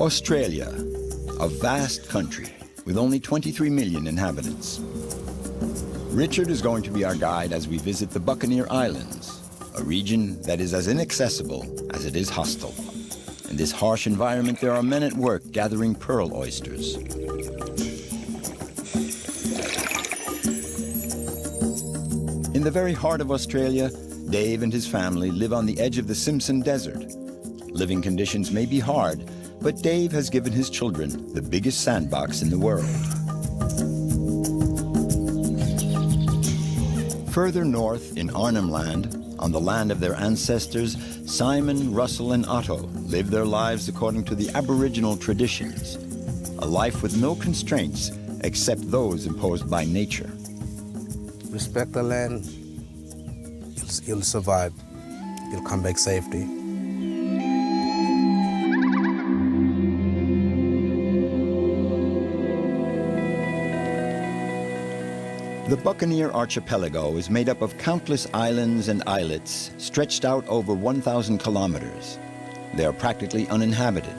Australia, a vast country with only 23 million inhabitants. Richard is going to be our guide as we visit the Buccaneer Islands, a region that is as inaccessible as it is hostile. In this harsh environment, there are men at work gathering pearl oysters. In the very heart of Australia, Dave and his family live on the edge of the Simpson Desert. Living conditions may be hard, but Dave has given his children the biggest sandbox in the world. Further north in Arnhem Land, on the land of their ancestors, Simon, Russell, and Otto live their lives according to the Aboriginal traditions, a life with no constraints except those imposed by nature. Respect the land, you'll survive. You'll come back safely. The Buccaneer Archipelago is made up of countless islands and islets stretched out over 1,000 kilometers. They are practically uninhabited.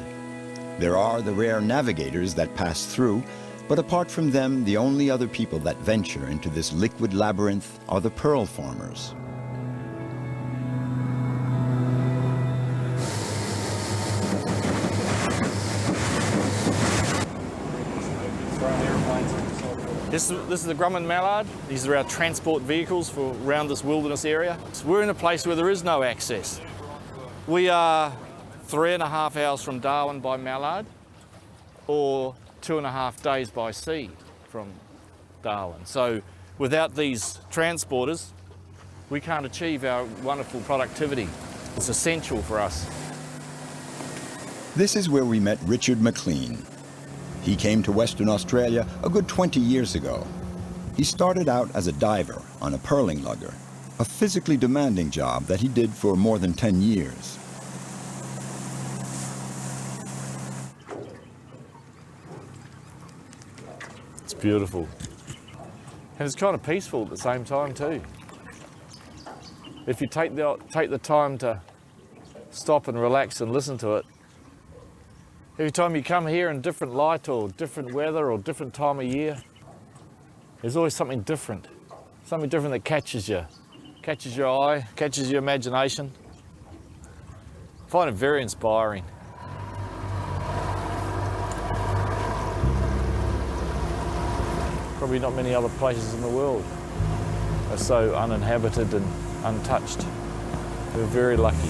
There are the rare navigators that pass through, but apart from them, the only other people that venture into this liquid labyrinth are the pearl farmers. This is the Grumman mallard. These are our transport vehicles for around this wilderness area. So we're in a place where there is no access. We are 3.5 hours from Darwin by mallard, or 2.5 days by sea from Darwin. So without these transporters, we can't achieve our wonderful productivity. It's essential for us. This is where we met Richard McLean. He came to Western Australia a good 20 years ago. He started out as a diver on a pearling lugger, a physically demanding job that he did for more than 10 years. It's beautiful. And it's kind of peaceful at the same time too. If you take the time to stop and relax and listen to it, every time you come here in different light or different weather or different time of year, there's always something different that catches your eye, catches your imagination. I find it very inspiring. Probably not many other places in the world are so uninhabited and untouched. We're very lucky.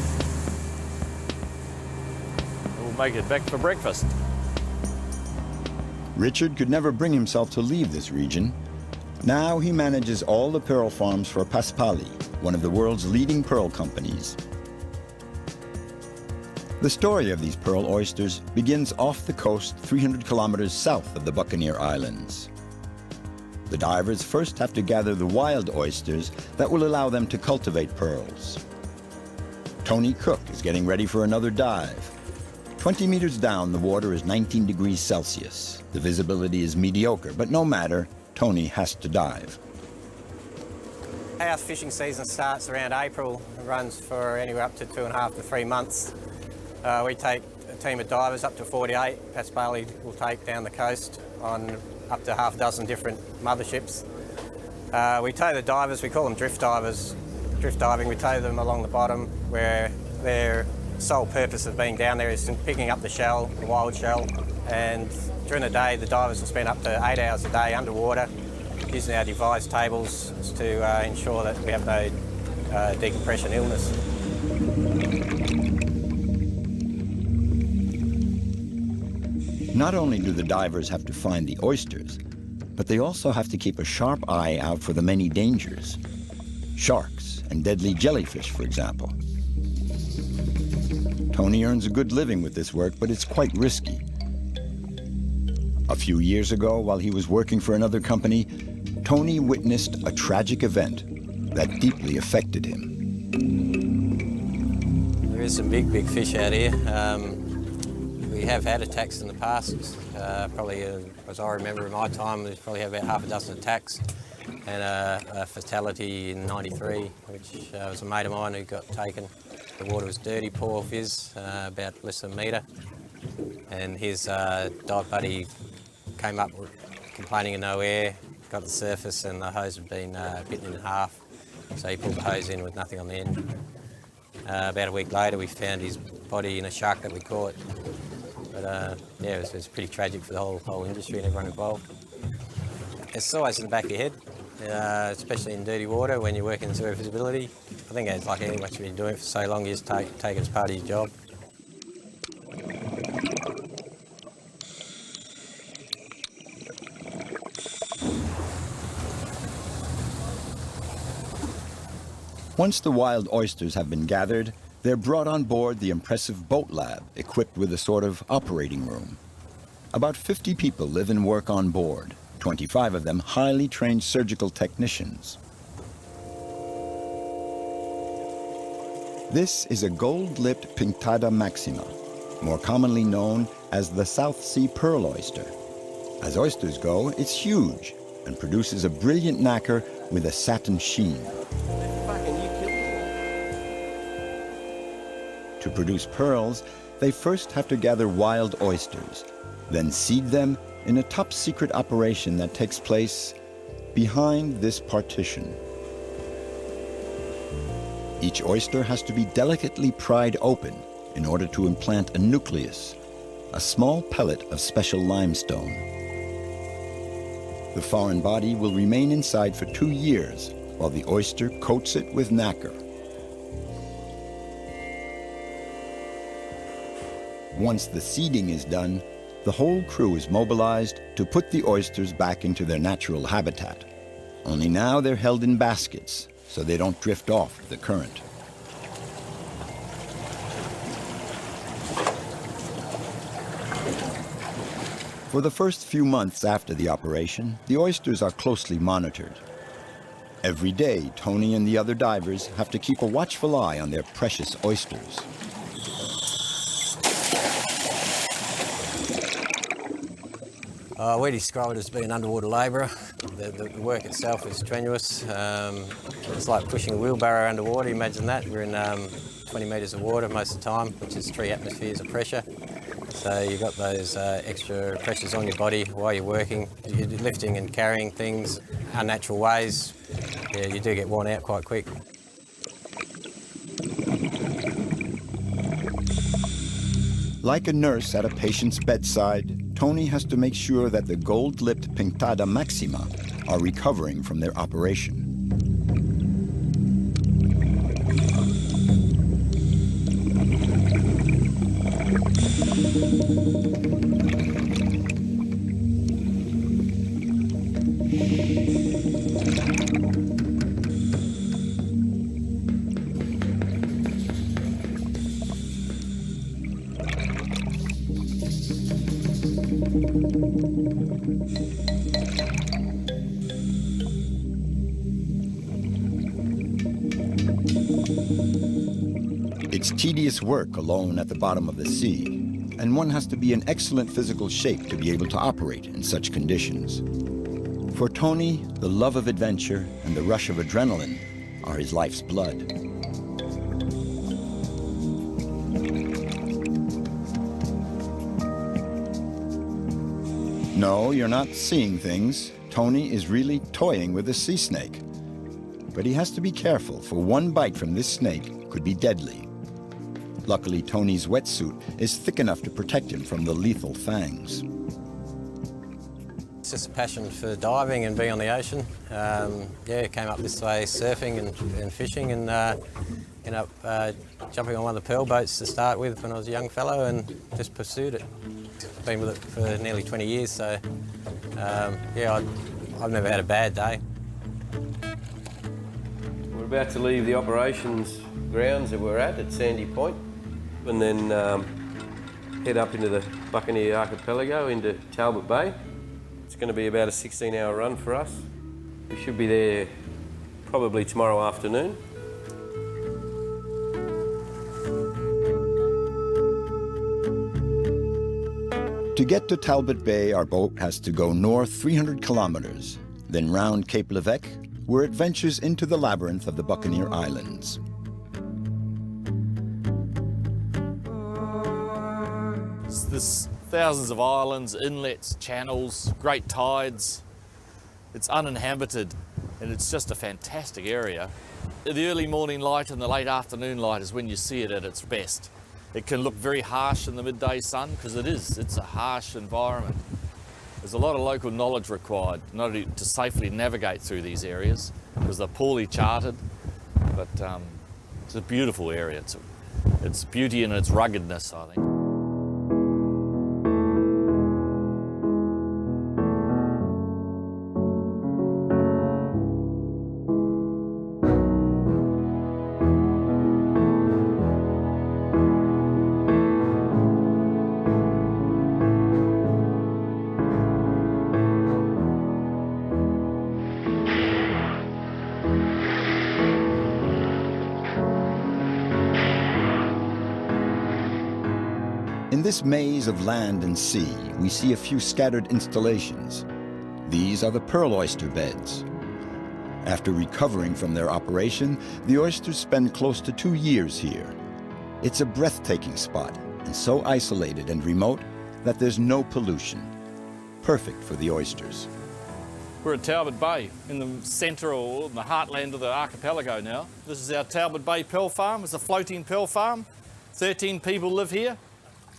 Make it back for breakfast. Richard could never bring himself to leave this region. Now he manages all the pearl farms for Paspali, one of the world's leading pearl companies. The story of these pearl oysters begins off the coast 300 kilometers south of the Buccaneer Islands. The divers first have to gather the wild oysters that will allow them to cultivate pearls. Tony Cook is getting ready for another dive. 20 meters down, the water is 19 degrees Celsius. The visibility is mediocre, but no matter, Tony has to dive. Our fishing season starts around April and runs for anywhere up to 2.5 to 3 months. We take a team of divers up to 48. Paspali will take down the coast on up to half a dozen different motherships. We tow the divers, we call them drift divers. Drift diving, we tow them along the bottom where they're sole purpose of being down there is picking up the shell, the wild shell, and during the day the divers will spend up to 8 hours a day underwater using our device tables to ensure that we have no decompression illness. Not only do the divers have to find the oysters, but they also have to keep a sharp eye out for the many dangers. Sharks and deadly jellyfish, for example. Tony earns a good living with this work, but it's quite risky. A few years ago, while he was working for another company, Tony witnessed a tragic event that deeply affected him. There is some big fish out here. We have had attacks in the past. Probably, as I remember in my time, there's probably about half a dozen attacks and a fatality in '93, which was a mate of mine who got taken. The water was dirty, poor fizz, about less than a metre. and his dive buddy came up complaining of no air, got to the surface and the hose had been bitten in half. So he pulled the hose in with nothing on the end. About a week later we found his body in a shark that we caught. But yeah, it was pretty tragic for the whole industry and everyone involved. It's always in the back of your head, especially in dirty water when you're working zero visibility. I think it's like anything, once you've been doing it for so long, you just take it as part of your job. Once the wild oysters have been gathered, they're brought on board the impressive boat lab, equipped with a sort of operating room. About 50 people live and work on board, 25 of them highly trained surgical technicians. This is a gold-lipped Pinctada maxima, more commonly known as the South Sea pearl oyster. As oysters go, it's huge and produces a brilliant nacre with a satin sheen. To produce pearls, they first have to gather wild oysters, then seed them in a top-secret operation that takes place behind this partition. Each oyster has to be delicately pried open in order to implant a nucleus, a small pellet of special limestone. The foreign body will remain inside for 2 years while the oyster coats it with nacre. Once the seeding is done, the whole crew is mobilized to put the oysters back into their natural habitat. Only now they're held in baskets so they don't drift off the current. For the first few months after the operation, the oysters are closely monitored. Every day, Tony and the other divers have to keep a watchful eye on their precious oysters. We describe it as being underwater labourer. The work itself is strenuous. It's like pushing a wheelbarrow underwater. Imagine that. We're in 20 metres of water most of the time, which is 3 atmospheres of pressure. So you've got those extra pressures on your body while you're working. You're lifting and carrying things unnatural ways. Yeah, you do get worn out quite quick. Like a nurse at a patient's bedside, Tony has to make sure that the gold-lipped Pinctada maxima are recovering from their operation. It's tedious work alone at the bottom of the sea, and one has to be in excellent physical shape to be able to operate in such conditions. For Tony, the love of adventure and the rush of adrenaline are his life's blood. No, you're not seeing things. Tony is really toying with a sea snake. But he has to be careful, for one bite from this snake could be deadly. Luckily, Tony's wetsuit is thick enough to protect him from the lethal fangs. It's just a passion for diving and being on the ocean. Yeah, came up this way surfing and fishing, and ended up jumping on one of the pearl boats to start with when I was a young fellow, and just pursued it. Been with it for nearly 20 years, so yeah, I've never had a bad day. We're about to leave the operations grounds that we're at Sandy Point, and then head up into the Buccaneer Archipelago into Talbot Bay. It's going to be about a 16-hour run for us. We should be there probably tomorrow afternoon. To get to Talbot Bay, our boat has to go north 300 kilometers, then round Cape Levesque, where it ventures into the labyrinth of the Buccaneer Islands. There's thousands of islands, inlets, channels, great tides. It's uninhabited, and it's just a fantastic area. The early morning light and the late afternoon light is when you see it at its best. It can look very harsh in the midday sun, because it's a harsh environment. There's a lot of local knowledge required not only to safely navigate through these areas, because they're poorly charted, but it's a beautiful area. It's beauty in its ruggedness, I think. In this maze of land and sea, we see a few scattered installations. These are the pearl oyster beds. After recovering from their operation, the oysters spend close to 2 years here. It's a breathtaking spot, and so isolated and remote that there's no pollution. Perfect for the oysters. We're at Talbot Bay, in the centre or in the heartland of the archipelago now. This is our Talbot Bay pearl farm. It's a floating pearl farm. 13 people live here.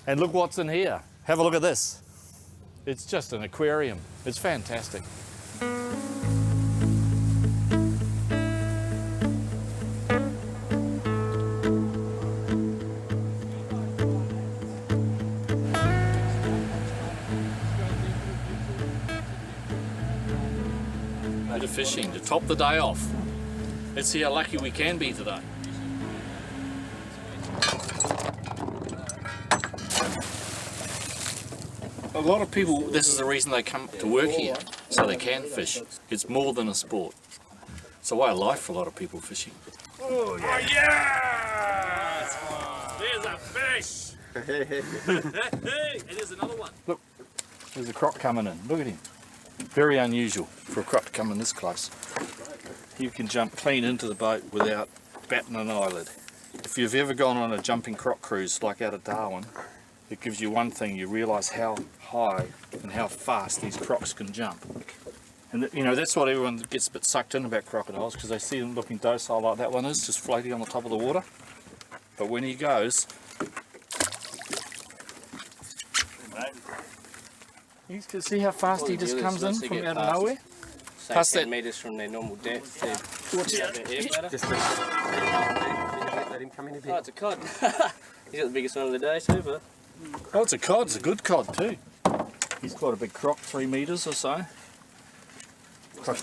And look what's in here. Have a look at this. It's just an aquarium. It's fantastic. Bit of fishing to top the day off. Let's see how lucky we can be today. A lot of people, this is the reason they come to work here, so they can fish. It's more than a sport. It's a way of life for a lot of people, fishing. Oh, yeah! There's a fish! And there's another one. Look, there's a croc coming in. Look at him. Very unusual for a croc to come in this close. You can jump clean into the boat without batting an eyelid. If you've ever gone on a jumping croc cruise like out of Darwin, it gives you one thing, you realise how high and how fast these crocs can jump. And you know, that's what everyone gets a bit sucked in about crocodiles, because they see them looking docile like that one is, just floating on the top of the water. But when he goes, you can see how fast he just comes in from out of nowhere. Past 10 metres from their normal depth. Watch out. Just let him come in a bit. Oh, it's a cod. He's got the biggest one of the day so far. Oh, it's a cod. It's a good cod too. He's quite a big croc, 3 metres or so.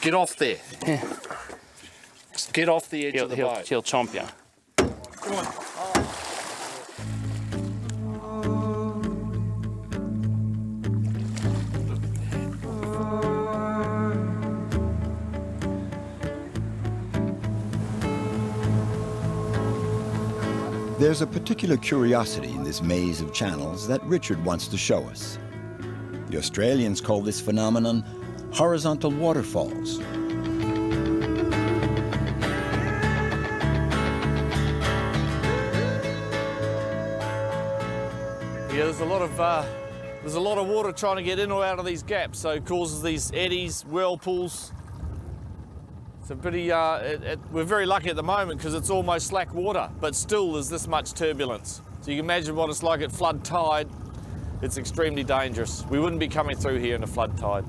Get off there. Yeah. Get off the edge of the boat. He'll chomp you. Come on. There's a particular curiosity in this maze of channels that Richard wants to show us. The Australians call this phenomenon horizontal waterfalls. Yeah, there's a lot of water trying to get in or out of these gaps, so it causes these eddies, whirlpools. It's a pretty, we're very lucky at the moment because it's almost slack water, but still there's this much turbulence. So you can imagine what it's like at flood tide. It's extremely dangerous. We wouldn't be coming through here in a flood tide.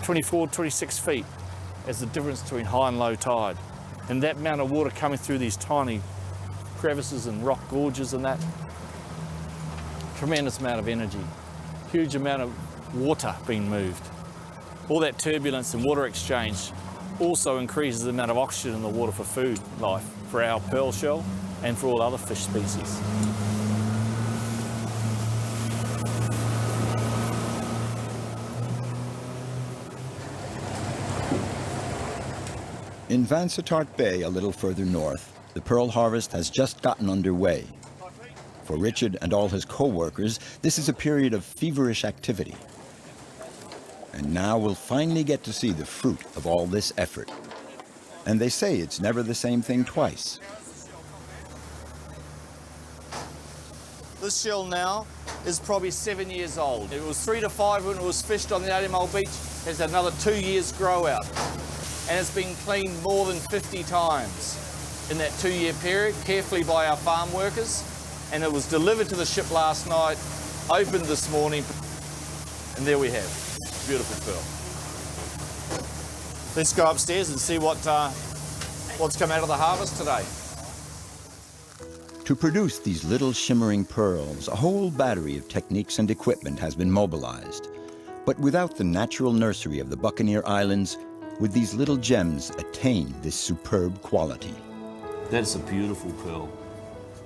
24, 26 feet is the difference between high and low tide. And that amount of water coming through these tiny crevices and rock gorges and that, tremendous amount of energy, huge amount of water being moved. All that turbulence and water exchange also increases the amount of oxygen in the water for food life, for our pearl shell and for all other fish species. In Vansittart Bay, a little further north, the pearl harvest has just gotten underway. For Richard and all his co-workers, this is a period of feverish activity. And now we'll finally get to see the fruit of all this effort. And they say it's never the same thing twice. This shell now is probably 7 years old. It was 3 to 5 when it was fished on the 80 Mile beach. It's another 2 years grow out. And it's been cleaned more than 50 times in that 2-year period, carefully by our farm workers. And it was delivered to the ship last night, opened this morning, and there we have, beautiful pearl. Let's go upstairs and see what's come out of the harvest today. To produce these little shimmering pearls, a whole battery of techniques and equipment has been mobilized. But without the natural nursery of the Buccaneer Islands, would these little gems attain this superb quality? That's a beautiful pearl.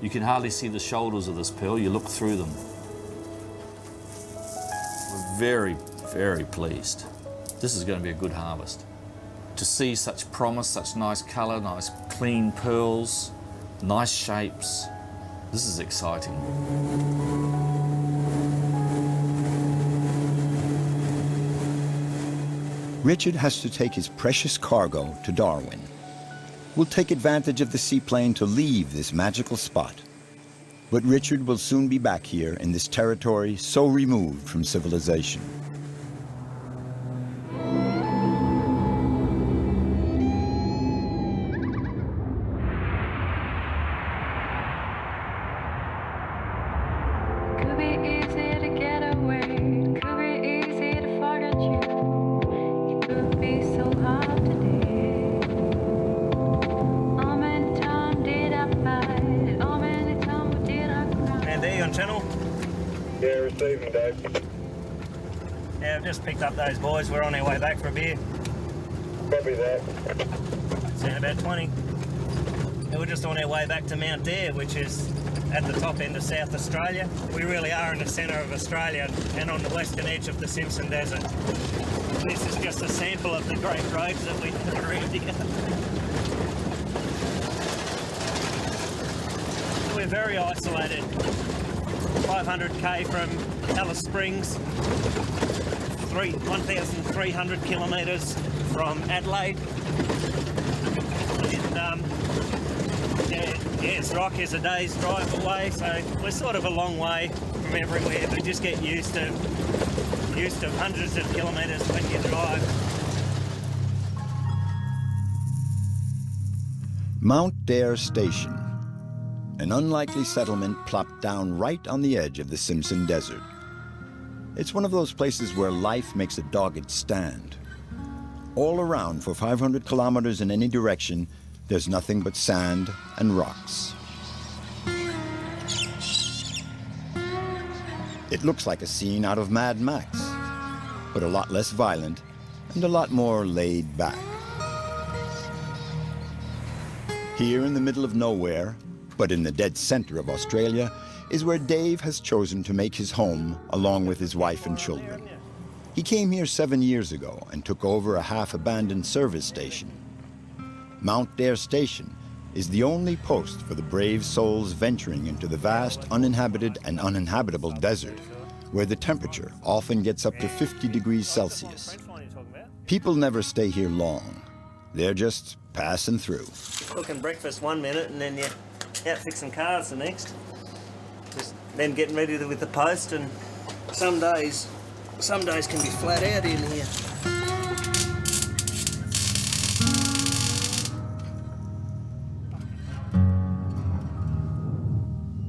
You can hardly see the shoulders of this pearl. You look through them. We're very, very pleased. This is going to be a good harvest. To see such promise, such nice colour, nice clean pearls, nice shapes, this is exciting. Richard has to take his precious cargo to Darwin. We'll take advantage of the seaplane to leave this magical spot. But Richard will soon be back here in this territory so removed from civilization. Could be easy to get away, could be easy to forget you. It could be so hard today. How many times did I fight? How many times did I cry? And there you on channel? Yeah, receiving, Dave. Yeah, I've just picked up those boys. We're on our way back for a beer. Copy that. It's in about 20. And we're just on our way back to Mount Dare, which is at the top end of South Australia. We really are in the centre of Australia and on the western edge of the Simpson Desert. This is just a sample of the great roads that we have around here. We're very isolated. 500k from Alice Springs, 1,300 kilometres from Adelaide. And Ayers Rock is a day's drive away, so we're sort of a long way from everywhere, but just get used to hundreds of kilometres when you drive. Mount Dare Station, an unlikely settlement plopped down right on the edge of the Simpson Desert. It's one of those places where life makes a dogged stand. All around for 500 kilometers in any direction, there's nothing but sand and rocks. It looks like a scene out of Mad Max, but a lot less violent and a lot more laid back. Here in the middle of nowhere, but in the dead center of Australia, is where Dave has chosen to make his home along with his wife and children. He came here 7 years ago and took over a half-abandoned service station. Mount Dare Station is the only post for the brave souls venturing into the vast uninhabited and uninhabitable desert, where the temperature often gets up to 50 degrees Celsius. People never stay here long. They're just passing through. Cooking breakfast 1 minute and then you're out fixing cars the next. Just then getting ready with the post, and some days can be flat out in here.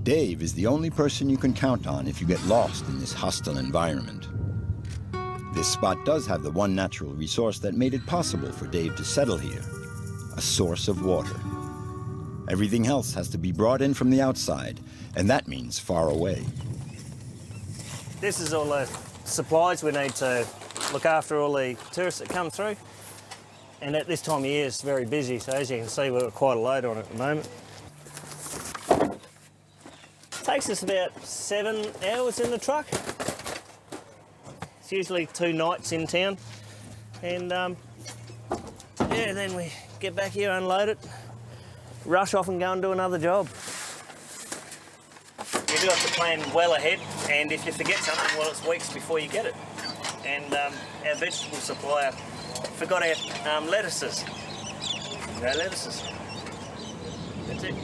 Dave is the only person you can count on if you get lost in this hostile environment. This spot does have the one natural resource that made it possible for Dave to settle here, a source of water. Everything else has to be brought in from the outside, and that means far away. This is all the supplies we need to look after all the tourists that come through. And at this time of year, it's very busy, so as you can see, we've got quite a load on at the moment. Takes us about 7 hours in the truck. It's usually 2 nights in town. And yeah, then we get back here, unload it, rush off and go and do another job. You do have to plan well ahead, and if you forget something, well, it's weeks before you get it. And our vegetable supplier forgot our lettuces. Our lettuces. That's it.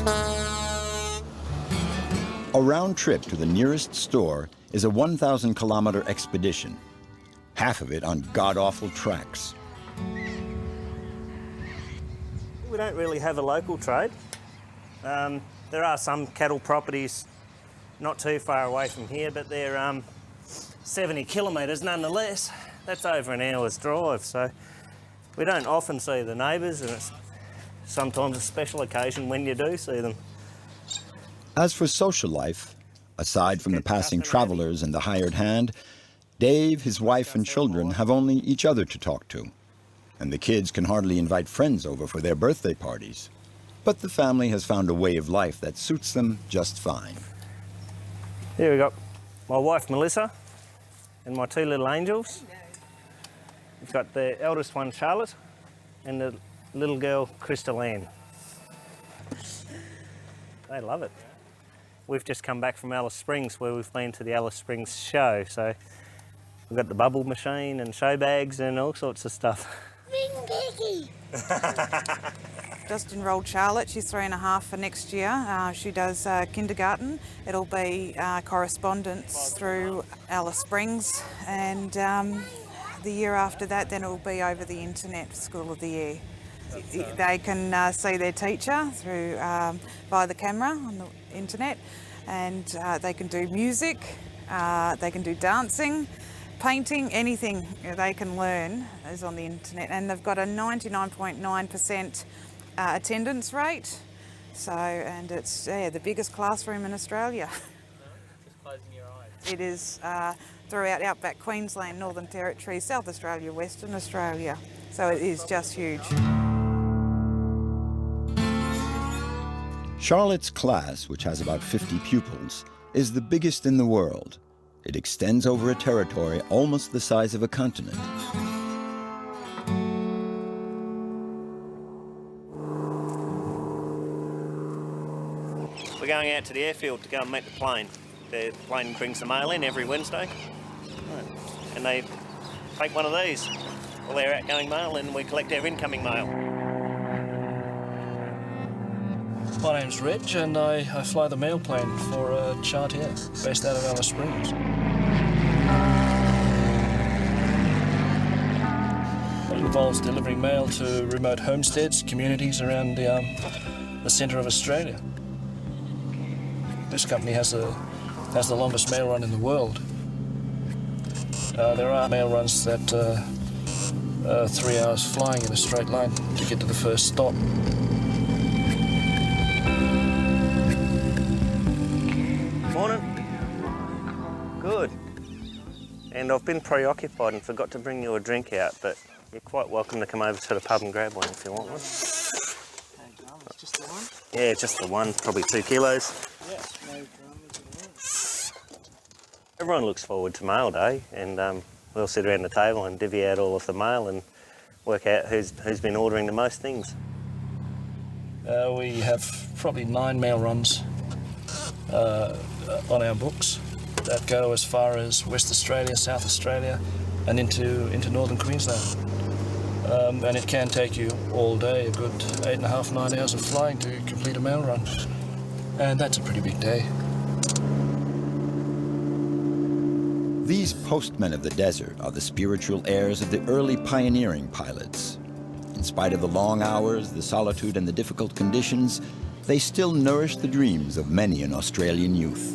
A round trip to the nearest store is a 1,000-kilometer expedition, half of it on god-awful tracks. We don't really have a local trade. There are some cattle properties not too far away from here, but they're 70 kilometres nonetheless. That's over an hour's drive, so we don't often see the neighbours, and it's sometimes a special occasion when you do see them. As for social life, aside from the passing travellers and the hired hand, Dave, his wife and children have only each other to talk to. And the kids can hardly invite friends over for their birthday parties. But the family has found a way of life that suits them just fine. Here we got my wife Melissa and my two little angels. We've got the eldest one Charlotte and the little girl Crystal Ann. They love it. We've just come back from Alice Springs, where we've been to the Alice Springs show, so we've got the bubble machine and show bags and all sorts of stuff. Ring Becky! Just enrolled Charlotte. She's 3.5 for next year. She does kindergarten. It'll be correspondence through Alice Springs, and the year after that, then it'll be over the internet, School of the Year. They can see their teacher through via the camera on the internet, and they can do music, they can do dancing, painting, anything they can learn is on the internet, and they've got a 99.9% attendance rate. So, and it's the biggest classroom in Australia. Just closing your eyes. It is throughout outback Queensland, Northern Territory, South Australia, Western Australia. So it is just huge. Charlotte's class, which has about 50 pupils, is the biggest in the world. It extends over a territory almost the size of a continent. We're going out to the airfield to go and meet the plane. The plane brings the mail in every Wednesday, and they take one of these, all their outgoing mail, and we collect our incoming mail. My name's Rich, and I fly the mail plane for Chartier, based out of Alice Springs. It involves delivering mail to remote homesteads, communities around the centre of Australia. This company has the longest mail run in the world. There are mail runs that 3 hours flying in a straight line to get to the first stop. Morning. Good. And I've been preoccupied and forgot to bring you a drink out, but you're quite welcome to come over to the pub and grab one if you want one. Just the one? Yeah, just the one, probably 2 kilos. Yeah, no dramas. Everyone looks forward to mail day, and we'll sit around the table and divvy out all of the mail and work out who's been ordering the most things. We have probably 9 mail runs on our books that go as far as West Australia, South Australia, and into northern Queensland. And it can take you all day, a good 8.5, 9 hours of flying to complete a mail run. And that's a pretty big day. These postmen of the desert are the spiritual heirs of the early pioneering pilots. In spite of the long hours, the solitude, and the difficult conditions, they still nourish the dreams of many an Australian youth.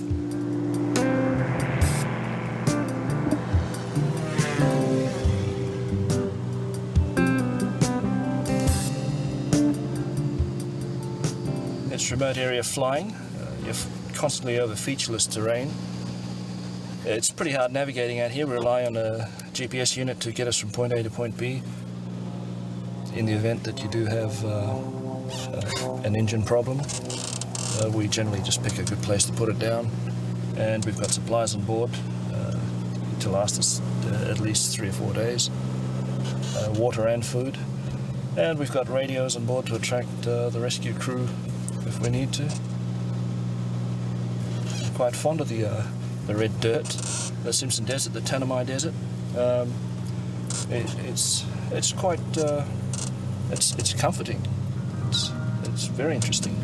It's remote area flying. You're constantly over featureless terrain. It's pretty hard navigating out here. We rely on a GPS unit to get us from point A to point B. In the event that you do have an engine problem, we generally just pick a good place to put it down, and we've got supplies on board to last us at least 3 or 4 days, water and food, and we've got radios on board to attract the rescue crew if we need to. I'm quite fond of the red dirt, the Simpson Desert, the Tsunami Desert. It's quite it's comforting. It's very interesting.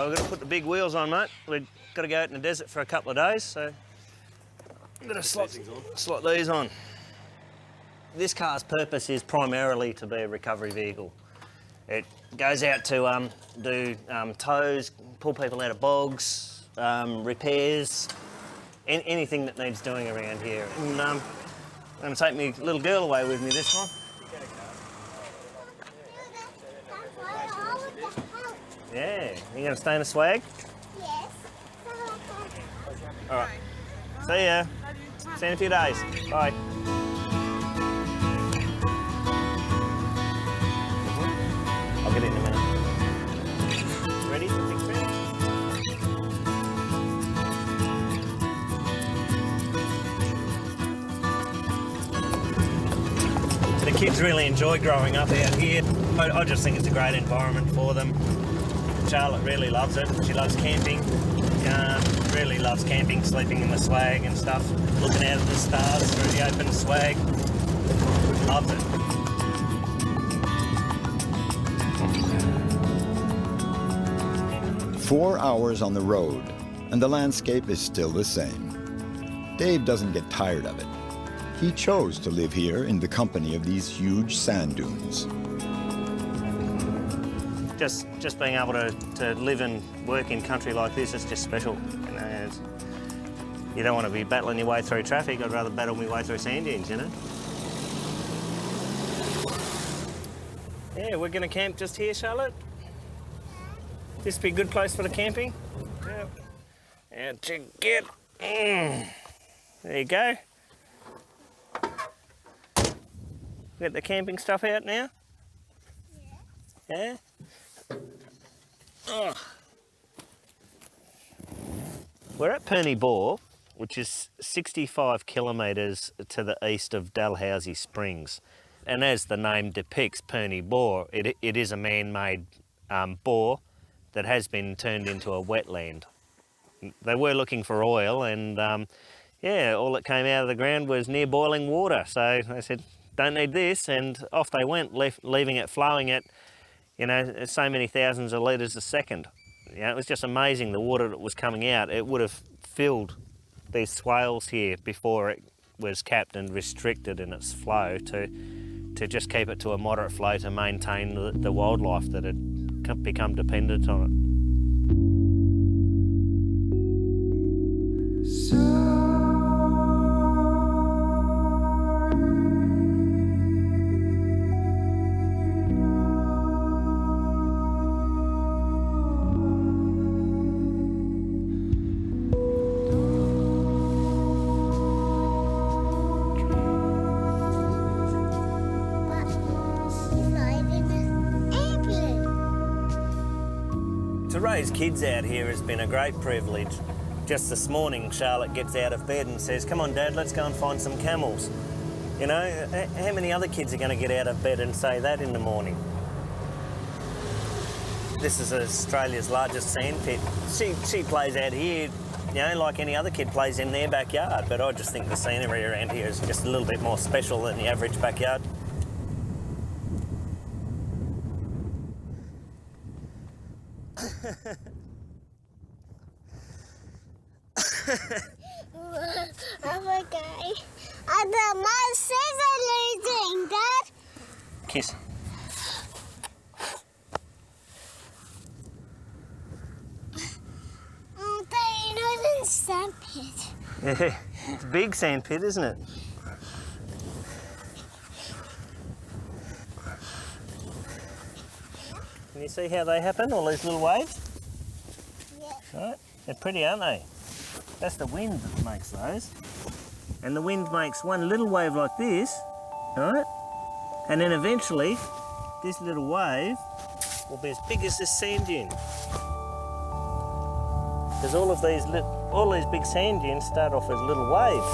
we've got to put the big wheels on, mate. We've got to go out in the desert for a couple of days, so I'm going to slot these on. This car's purpose is primarily to be a recovery vehicle. It goes out to do tows, pull people out of bogs, repairs, anything that needs doing around here. And I'm going to take my little girl away with me this time. Yeah, you going to stay in the swag? Yes. All right. See ya. See you in a few days. Bye. I'll get it in a minute. Ready? Big ready? The kids really enjoy growing up out here. I just think it's a great environment for them. Charlotte really loves it. She loves camping. Really loves camping, sleeping in the swag and stuff, looking out at the stars through the open swag. Loves it. 4 hours on the road, and the landscape is still the same. Dave doesn't get tired of it. He chose to live here in the company of these huge sand dunes. Just being able to live and work in country like this is just special. You know, you don't want to be battling your way through traffic. I'd rather battle my way through sand dunes, you know. Yeah, we're going to camp just here, Charlotte. This be a good place for the camping. Yep. And to get. There you go. Get the camping stuff out now. Yeah. Oh. We're at Perney Bore, which is 65 kilometres to the east of Dalhousie Springs. And as the name depicts, Perney Bore, it is a man-made bore that has been turned into a wetland. They were looking for oil and yeah, all that came out of the ground was near boiling water. So they said, don't need this, and off they went, leaving it flowing at, you know, so many thousands of litres a second. You know, it was just amazing the water that was coming out. It would have filled these swales here before it was capped and restricted in its flow to just keep it to a moderate flow to maintain the wildlife that had become dependent on it. To raise kids out here has been a great privilege. Just this morning, Charlotte gets out of bed and says, come on, Dad, let's go and find some camels. You know, how many other kids are going to get out of bed and say that in the morning? This is Australia's largest sand pit. She plays out here, you know, like any other kid plays in their backyard, but I just think the scenery around here is just a little bit more special than the average backyard. I'm okay. My scissors are losing, Dad. Kiss. Oh, Dad, you know it's a sand pit. Yeah, it's a big sand pit, isn't it? Can you see how they happen, all these little waves? Yeah. Right? They're pretty, aren't they? That's the wind that makes those. And the wind makes one little wave like this, right? And then eventually, this little wave will be as big as this sand dune. Because all these big sand dunes start off as little waves.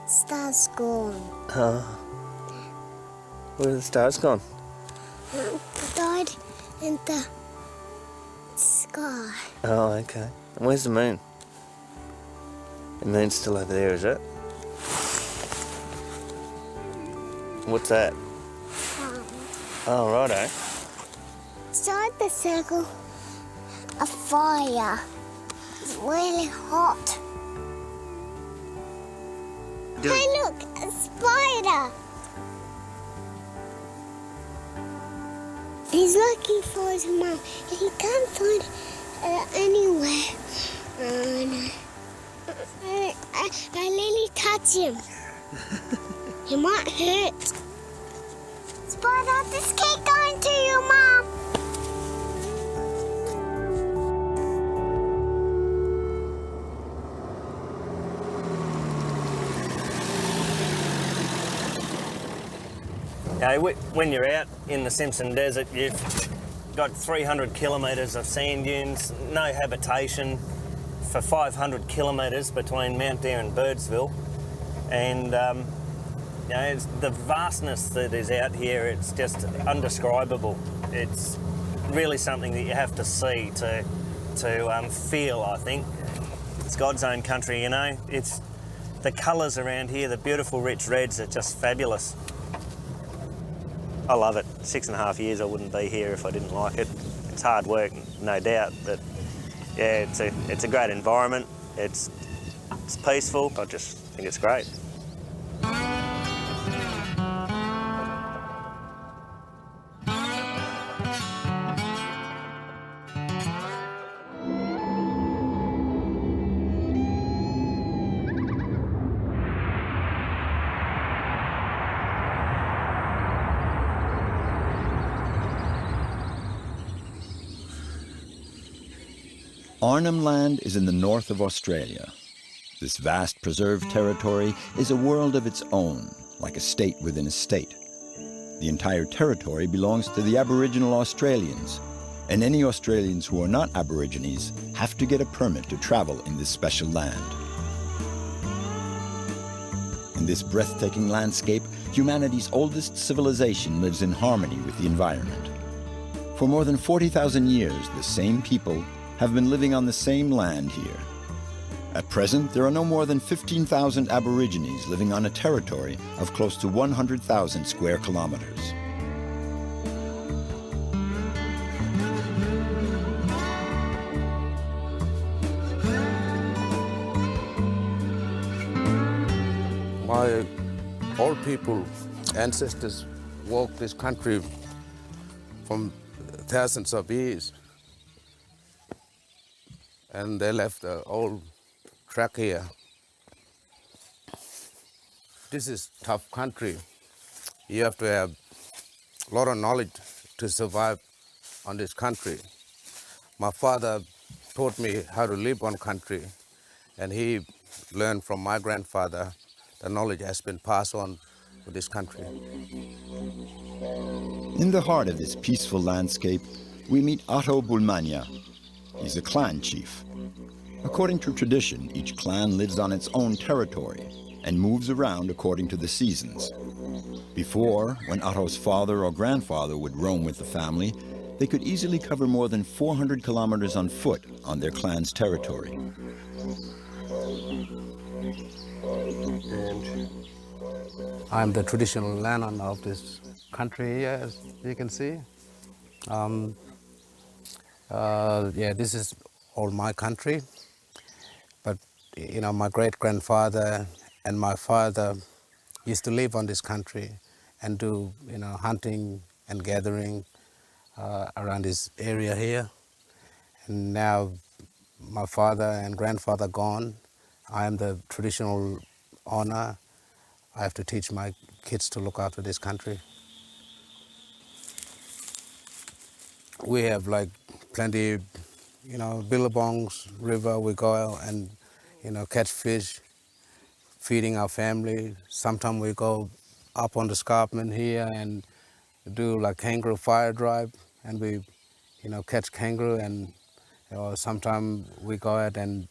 Star's gone. Where are the stars gone? Died in the sky. Oh, okay. And where's the moon? The moon's still over there, is it? What's that? Oh, righto. Inside the circle, a fire. It's really hot. Hey, look, a spider. He's looking for his mum. He can't find anywhere. I nearly touch him. He might hurt. Spider, just keep going to your mum. When you're out in the Simpson Desert, you've got 300 kilometres of sand dunes, no habitation for 500 kilometres between Mount Dare and Birdsville. And it's the vastness that is out here, it's just undescribable. It's really something that you have to see to feel, I think. It's God's own country, you know. It's the colours around here, the beautiful rich reds are just fabulous. I love it. 6.5 years I wouldn't be here if I didn't like it. It's hard work, no doubt, but yeah, it's a great environment. It's peaceful. I just think it's great. Arnhem Land is in the north of Australia. This vast preserved territory is a world of its own, like a state within a state. The entire territory belongs to the Aboriginal Australians, and any Australians who are not Aborigines have to get a permit to travel in this special land. In this breathtaking landscape, humanity's oldest civilization lives in harmony with the environment. For more than 40,000 years, the same people have been living on the same land here. At present, there are no more than 15,000 Aborigines living on a territory of close to 100,000 square kilometers. My old people, ancestors, walked this country from thousands of years. And they left the old track here. This is tough country. You have to have a lot of knowledge to survive on this country. My father taught me how to live on country, and he learned from my grandfather. The knowledge has been passed on to this country. In the heart of this peaceful landscape, we meet Otto Bulmania. He's a clan chief. According to tradition, each clan lives on its own territory and moves around according to the seasons. Before, when Otto's father or grandfather would roam with the family, they could easily cover more than 400 kilometers on foot on their clan's territory. I'm the traditional landowner of this country here, as you can see. This is all my country, but you know, my great-grandfather and my father used to live on this country and do, you know, hunting and gathering around this area here. And now my father and grandfather gone. I am the traditional owner. I have to teach my kids to look after this country. We have like plenty, you know, billabongs, river, we go out and, you know, catch fish, feeding our family. Sometimes we go up on the escarpment here and do like kangaroo fire drive, and we, you know, catch kangaroo, and sometimes we go out and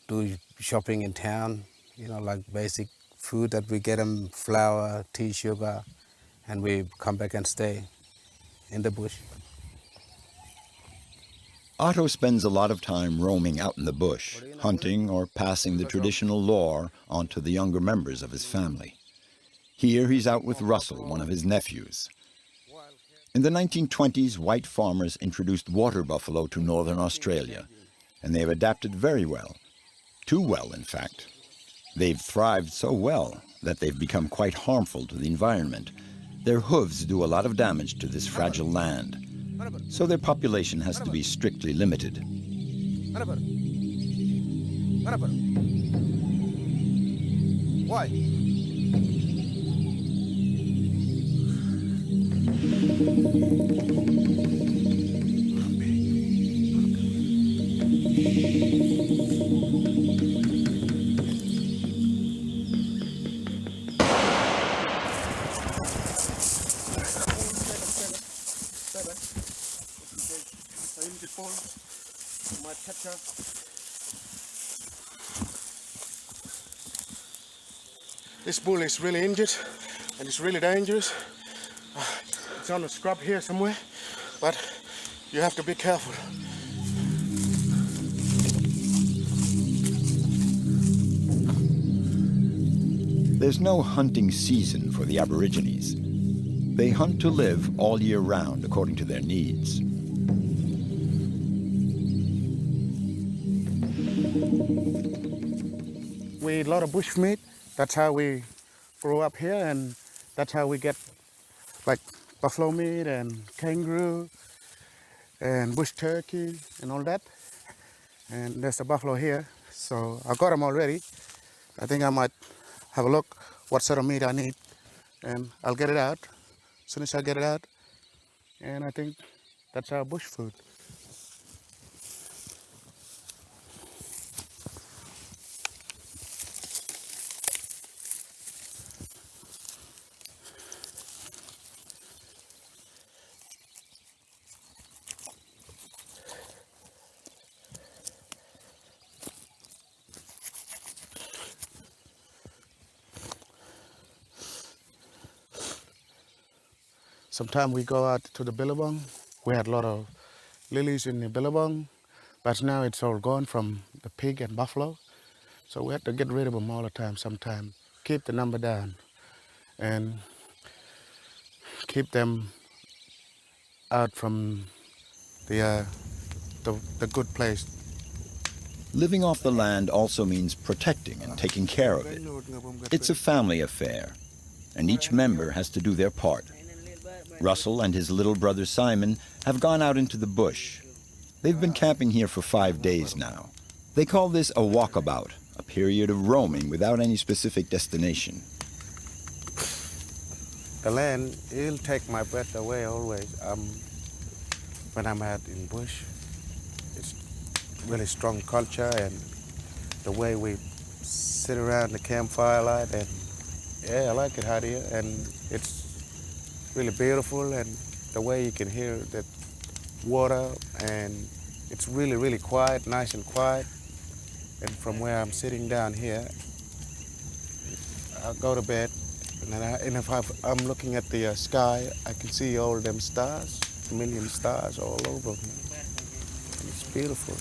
do shopping in town, you know, like basic food that we get them, flour, tea, sugar, and we come back and stay in the bush. Otto spends a lot of time roaming out in the bush, hunting or passing the traditional lore on to the younger members of his family. Here he's out with Russell, one of his nephews. In the 1920s, white farmers introduced water buffalo to northern Australia, and they have adapted very well. Too well, in fact. They've thrived so well that they've become quite harmful to the environment. Their hooves do a lot of damage to this fragile land, so their population has to be strictly limited. Why? This bull is really injured and it's really dangerous. It's on a scrub here somewhere, but you have to be careful. There's no hunting season for the Aborigines. They hunt to live all year round according to their needs. We eat a lot of bush meat. That's how we grew up here, and that's how we get like buffalo meat and kangaroo and bush turkey and all that. And there's a buffalo here, so I got them already. I think I might have a look what sort of meat I need, and I'll get it out as soon as I get it out. And I think that's our bush food. Sometimes we go out to the billabong. We had a lot of lilies in the billabong, but now it's all gone from the pig and buffalo. So we have to get rid of them all the time sometimes. Keep the number down and keep them out from the good place. Living off the land also means protecting and taking care of it. It's a family affair, and each member has to do their part. Russell and his little brother Simon have gone out into the bush. They've been camping here for 5 days now. They call this a walkabout, a period of roaming without any specific destination. The land, it'll take my breath away always. When I'm out in bush, it's really strong culture, and the way we sit around the campfire light, and yeah, I like it out here, and it's really beautiful, and the way you can hear the water, and it's really, really quiet, nice and quiet. And from where I'm sitting down here, I'll go to bed, and if I'm looking at the sky, I can see all them stars, a million stars all over me. And it's beautiful.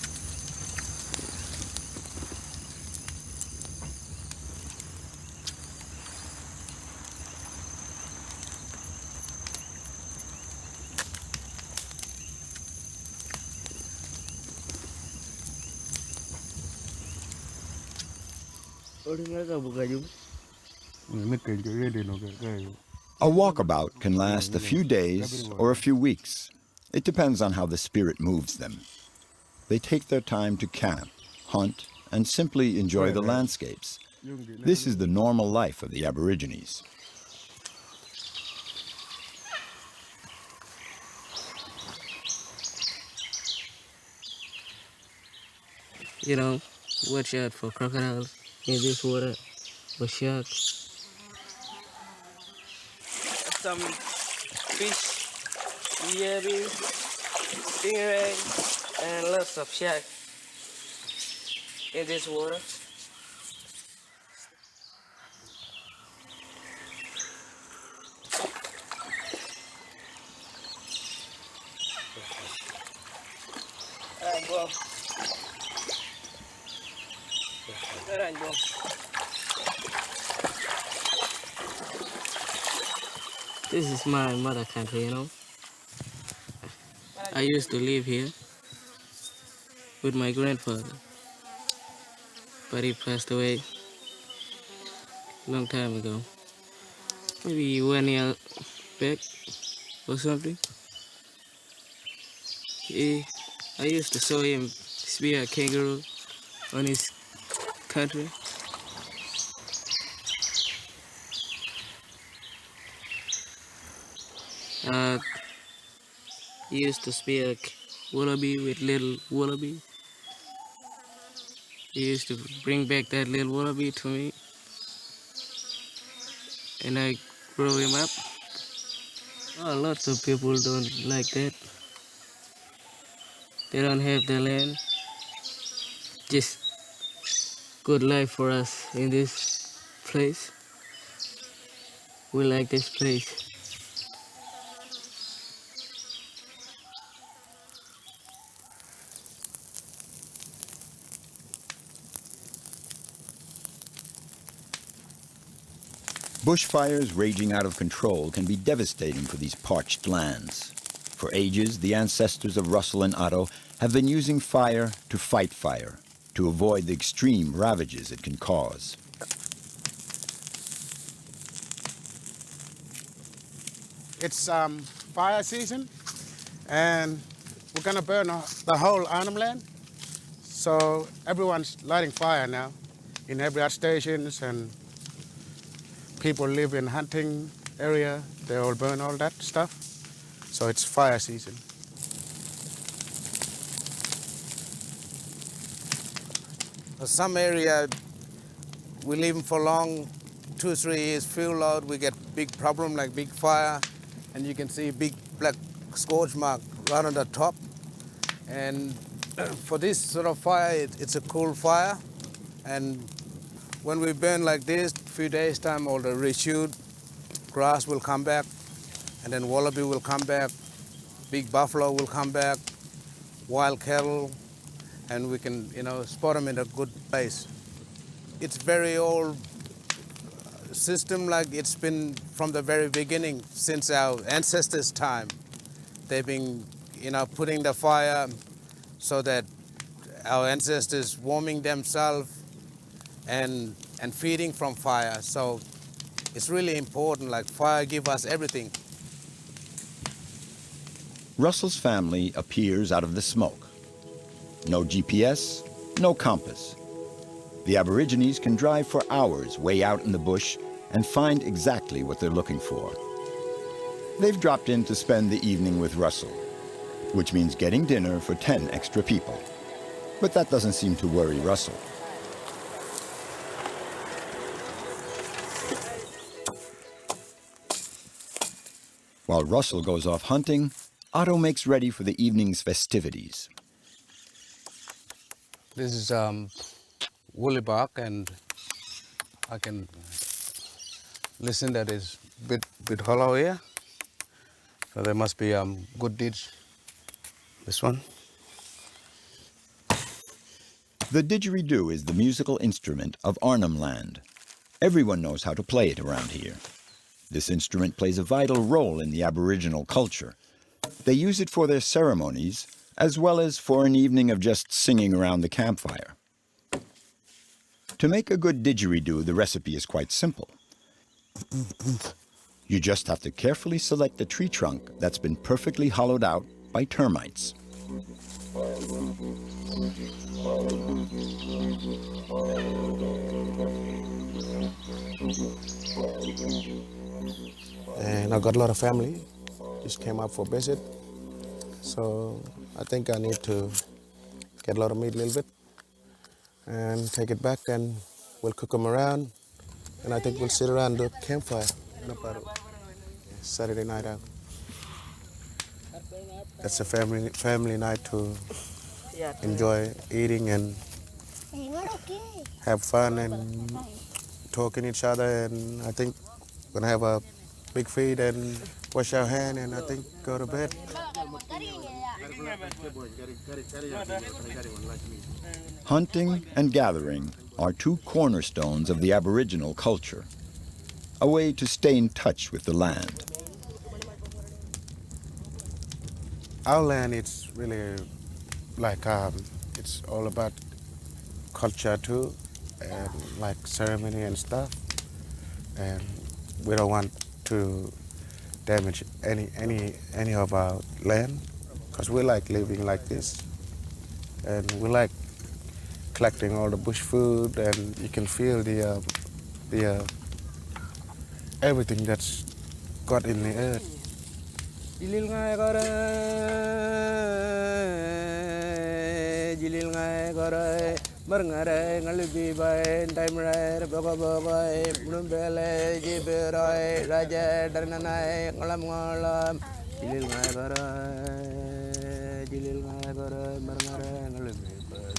A walkabout can last a few days or a few weeks. It depends on how the spirit moves them. They take their time to camp, hunt, and simply enjoy the landscapes. This is the normal life of the Aborigines. You know, watch out for crocodiles in this water, for sharks. Some fish, yabby, stingray, and lots of sharks in this water. This is my mother country, you know. I used to live here with my grandfather, but he passed away a long time ago. Maybe 1 year back or something. I used to saw him spear a kangaroo on his country. He used to spear a wallaby with little wallaby. He used to bring back that little wallaby to me, and I grow him up. Oh, lots of people don't like that. They don't have the land. Just good life for us in this place. We like this place. Bushfires raging out of control can be devastating for these parched lands. For ages, the ancestors of Russell and Otto have been using fire to fight fire, to avoid the extreme ravages it can cause. It's fire season, and we're gonna burn the whole Arnhem Land. So everyone's lighting fire now in every stations, and people live in hunting area. They all burn all that stuff. So it's fire season. Some area we live for long, 2-3 years, fuel load, we get big problem like big fire, and you can see big black scorch mark right on the top. And for this sort of fire, it's a cool fire. And when we burn like this, few days time, all the reshoot grass will come back, and then wallaby will come back, big buffalo will come back, wild cattle, and we can, spot them in a good place. It's very old system, like it's been from the very beginning, since our ancestors' time. They've been, putting the fire so that our ancestors warming themselves and feeding from fire. So it's really important, like fire gives us everything. Russell's family appears out of the smoke. No GPS, no compass. The Aborigines can drive for hours way out in the bush and find exactly what they're looking for. They've dropped in to spend the evening with Russell, which means getting dinner for 10 extra people. But that doesn't seem to worry Russell. While Russell goes off hunting, Otto makes ready for the evening's festivities. This is woolly bark, and I can listen that is bit hollow here. So there must be good deeds. This one. The didgeridoo is the musical instrument of Arnhem Land. Everyone knows how to play it around here. This instrument plays a vital role in the Aboriginal culture. They use it for their ceremonies, as well as for an evening of just singing around the campfire. To make a good didgeridoo, the recipe is quite simple. You just have to carefully select a tree trunk that's been perfectly hollowed out by termites. And I got a lot of family, just came up for visit. So I think I need to get a lot of meat a little bit and take it back, and we'll cook them around. And I think we'll sit around the campfire. Saturday night out. That's a family night to enjoy eating and have fun and talking each other. And I think we're gonna have a big feed and wash our hand, and I think go to bed. Hunting and gathering are two cornerstones of the Aboriginal culture, a way to stay in touch with the land. Our land, it's really like it's all about culture too, and like ceremony and stuff. And we don't want to damage any of our land, because we like living like this, and we like collecting all the bush food, and you can feel the everything that's got in the earth. Jilil ngai gore, marngare ngalibi bay, daimre bogoboy, blumbele jiberai, raja darnanai ngalam. Jilil ngai gore, marngare ngalibi bay.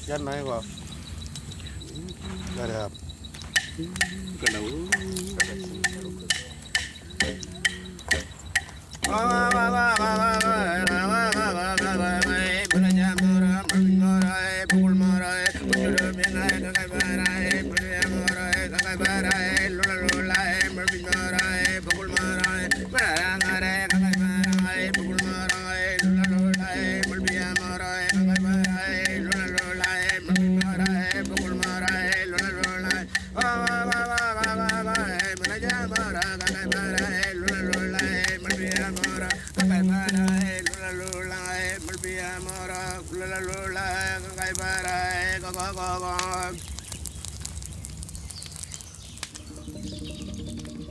Yan nai go. Dari up.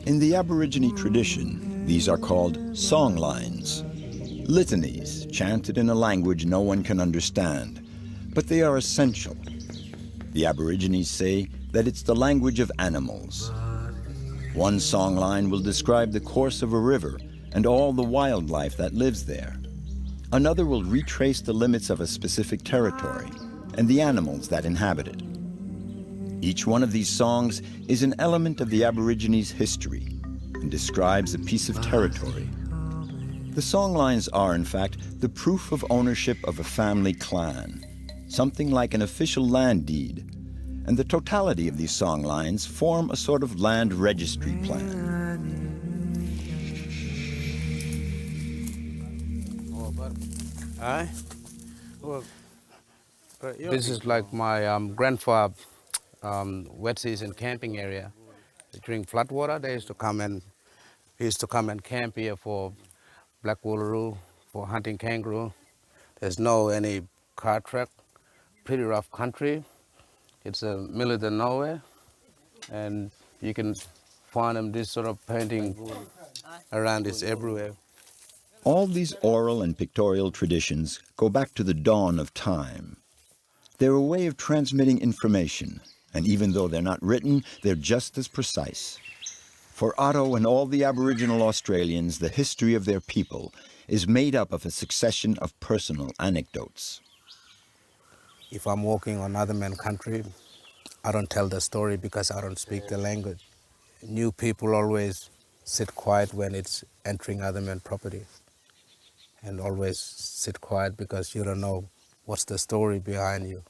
In the Aborigine tradition, these are called song lines, litanies chanted in a language no one can understand, but they are essential. The Aborigines say that it's the language of animals. One song line will describe the course of a river and all the wildlife that lives there. Another will retrace the limits of a specific territory and the animals that inhabit it. Each one of these songs is an element of the Aborigines' history and describes a piece of territory. The song lines are, in fact, the proof of ownership of a family clan, something like an official land deed, and the totality of these song lines form a sort of land registry plan. This is like my grandfather's wet season camping area. During floodwater, he used to come and camp here for black wallaroo, for hunting kangaroo. There's no any car track, pretty rough country. It's a middle of nowhere, and you can find them this sort of painting around this everywhere. All these oral and pictorial traditions go back to the dawn of time. They're a way of transmitting information, and even though they're not written, they're just as precise. For Otto and all the Aboriginal Australians, the history of their people is made up of a succession of personal anecdotes. If I'm walking on other man's country, I don't tell the story because I don't speak the language. New people always sit quiet when it's entering other man's property, and always sit quiet because you don't know what's the story behind you.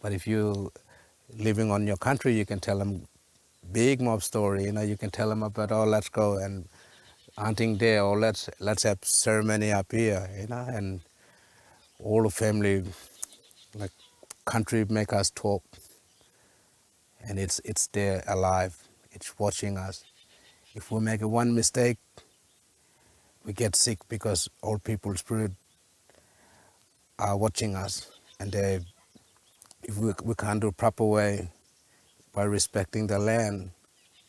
But if you living on your country, you can tell them big mob story. You can tell them about, oh, let's go and hunting there, or let's have ceremony up here, and all the family, like country, make us talk, and it's there alive. It's watching us. If we make one mistake, we get sick because old people's spirit are watching us, and if we can't do proper way by respecting the land,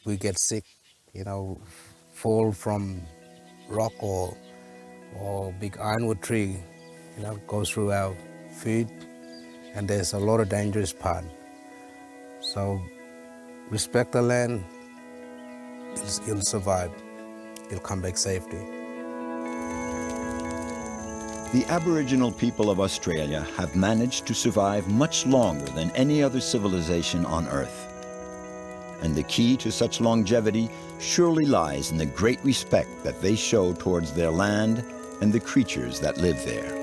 we get sick, fall from rock or big ironwood tree, goes through our feet, and there's a lot of dangerous part. So respect the land, you'll survive, you'll come back safely. The Aboriginal people of Australia have managed to survive much longer than any other civilization on Earth. And the key to such longevity surely lies in the great respect that they show towards their land and the creatures that live there.